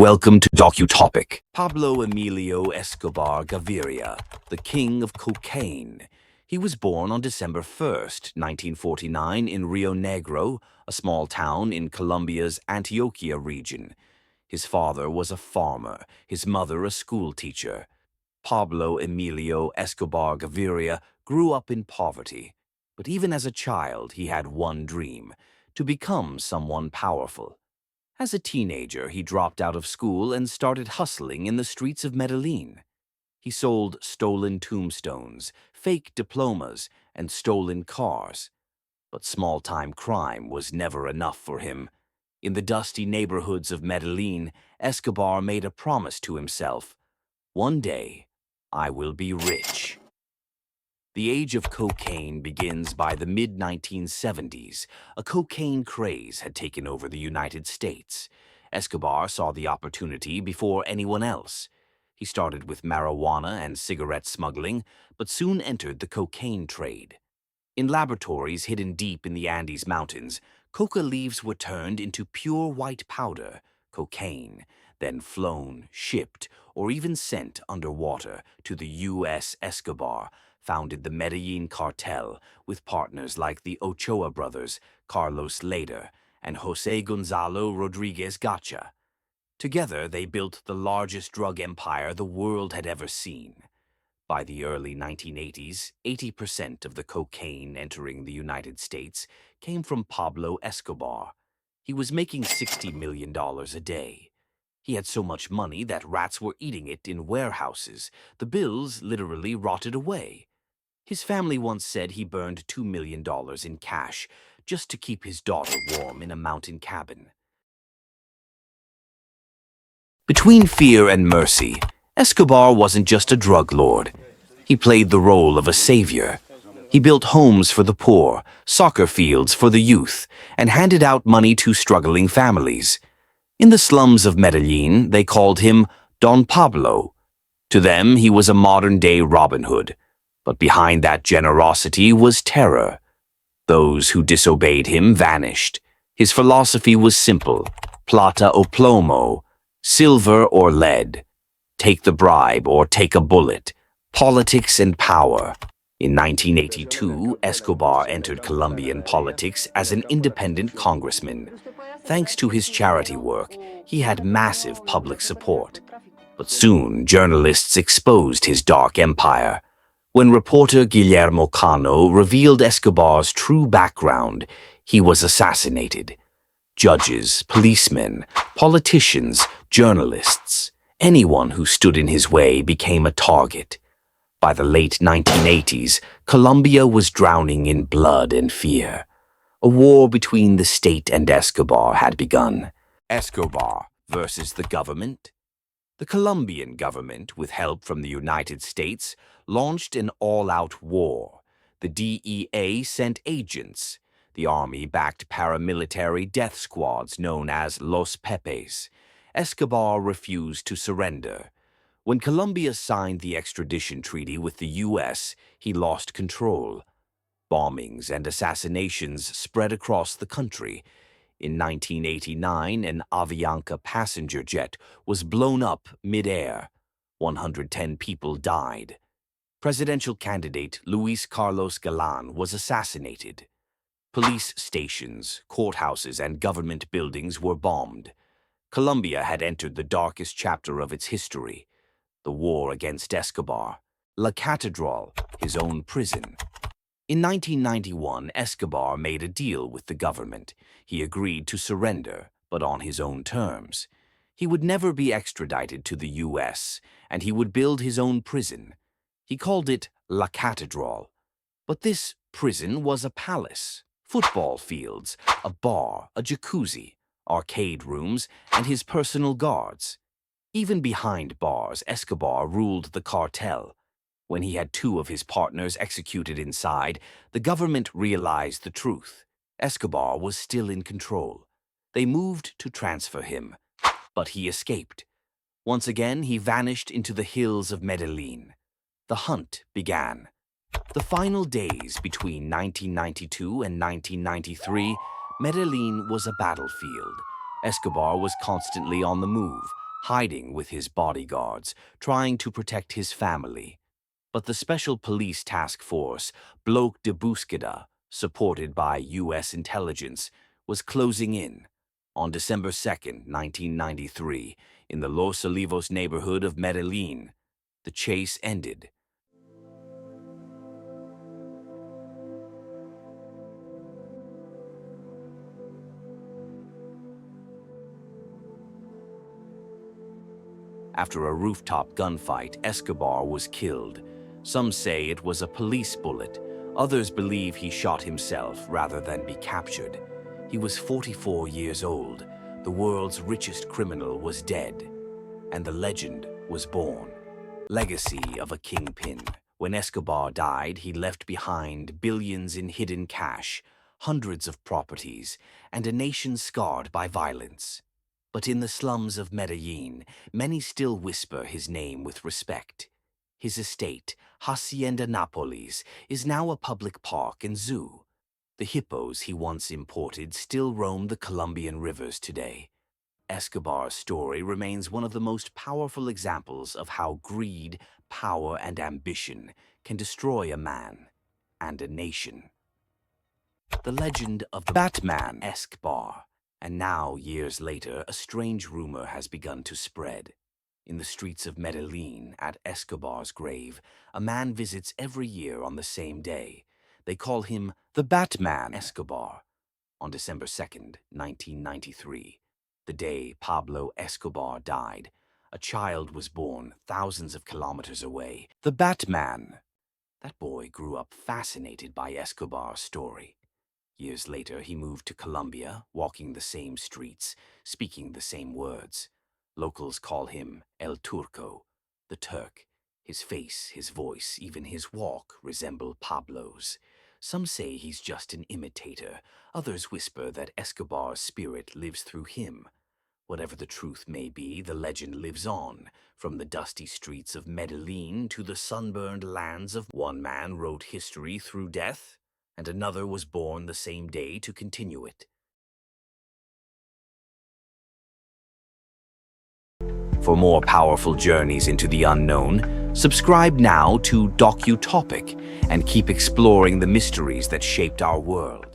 Welcome to DocuTopic. Pablo Emilio Escobar Gaviria, the king of cocaine. He was born on December 1st, 1949 in Rio Negro, a small town in Colombia's Antioquia region. His father was a farmer, his mother a schoolteacher. Pablo Emilio Escobar Gaviria grew up in poverty, but even as a child he had one dream: to become someone powerful. As a teenager, he dropped out of school and started hustling in the streets of Medellin. He sold stolen tombstones, fake diplomas, and stolen cars. But small-time crime was never enough for him. In the dusty neighborhoods of Medellin, Escobar made a promise to himself: "One day, I will be rich." The age of cocaine begins by the mid-1970s. A cocaine craze had taken over the United States. Escobar saw the opportunity before anyone else. He started with marijuana and cigarette smuggling, but soon entered the cocaine trade. In laboratories hidden deep in the Andes Mountains, coca leaves were turned into pure white powder, cocaine, then flown, shipped, or even sent underwater to the U.S. Escobar founded the Medellin cartel with partners like the Ochoa brothers, Carlos Lader, and José Gonzalo Rodriguez Gacha. Together, they built the largest drug empire the world had ever seen. By the early 1980s, 80% of the cocaine entering the United States came from Pablo Escobar. He was making $60 million a day. He had so much money that rats were eating it in warehouses. The bills literally rotted away. His family once said he burned $2 million in cash just to keep his daughter warm in a mountain cabin. Between fear and mercy, Escobar wasn't just a drug lord. He played the role of a savior. He built homes for the poor, soccer fields for the youth, and handed out money to struggling families. In the slums of Medellin, they called him Don Pablo. To them, he was a modern-day Robin Hood. But behind that generosity was terror. Those who disobeyed him vanished. His philosophy was simple: Plata o Plomo, silver or lead. Take the bribe or take a bullet. Politics and power. In 1982, Escobar entered Colombian politics as an independent congressman. Thanks to his charity work, he had massive public support. But soon, journalists exposed his dark empire. When reporter Guillermo Cano revealed Escobar's true background, he was assassinated. Judges, policemen, politicians, journalists, anyone who stood in his way became a target. By the late 1980s, Colombia was drowning in blood and fear. A war between the state and Escobar had begun. Escobar versus the government. The Colombian government, with help from the United States, launched an all-out war. The DEA sent agents. The army backed paramilitary death squads known as Los Pepes. Escobar refused to surrender. When Colombia signed the extradition treaty with the U.S., he lost control. Bombings and assassinations spread across the country. In 1989, an Avianca passenger jet was blown up mid-air. 110 people died. Presidential candidate Luis Carlos Galán was assassinated. Police stations, courthouses, and government buildings were bombed. Colombia had entered the darkest chapter of its history: the war against Escobar. La Catedral, his own prison. In 1991, Escobar made a deal with the government. He agreed to surrender, but on his own terms. He would never be extradited to the U.S., and he would build his own prison. He called it La Catedral. But this prison was a palace: football fields, a bar, a jacuzzi, arcade rooms, and his personal guards. Even behind bars, Escobar ruled the cartel. When he had 2 of his partners executed inside, the government realized the truth: Escobar was still in control. They moved to transfer him, but he escaped. Once again, he vanished into the hills of Medellin. The hunt began. The final days between 1992 and 1993, Medellin was a battlefield. Escobar was constantly on the move, hiding with his bodyguards, trying to protect his family. But the Special Police Task Force, Bloc de Búsqueda, supported by U.S. intelligence, was closing in. On December 2, 1993, in the Los Olivos neighborhood of Medellin, the chase ended. After a rooftop gunfight, Escobar was killed. Some say it was a police bullet. Others believe he shot himself rather than be captured. He was 44 years old. The world's richest criminal was dead, and the legend was born. Legacy of a kingpin. When Escobar died, he left behind billions in hidden cash, hundreds of properties, and a nation scarred by violence. But in the slums of Medellin, many still whisper his name with respect. His estate, Hacienda Nápoles, is now a public park and zoo. The hippos he once imported still roam the Colombian rivers today. Escobar's story remains one of the most powerful examples of how greed, power, and ambition can destroy a man and a nation. The legend of Batman Escobar. And now, years later, a strange rumor has begun to spread. In the streets of Medellin, at Escobar's grave, a man visits every year on the same day. They call him the Batman Escobar. On December 2nd, 1993, the day Pablo Escobar died, a child was born thousands of kilometers away. The Batman. That boy grew up fascinated by Escobar's story. Years later, he moved to Colombia, walking the same streets, speaking the same words. Locals call him El Turco, the Turk. His face, his voice, even his walk resemble Pablo's. Some say he's just an imitator. Others whisper that Escobar's spirit lives through him. Whatever the truth may be, the legend lives on. From the dusty streets of Medellin to the sunburned lands of one man wrote history through death, and another was born the same day to continue it. For more powerful journeys into the unknown, subscribe now to DocuTopic and keep exploring the mysteries that shaped our world.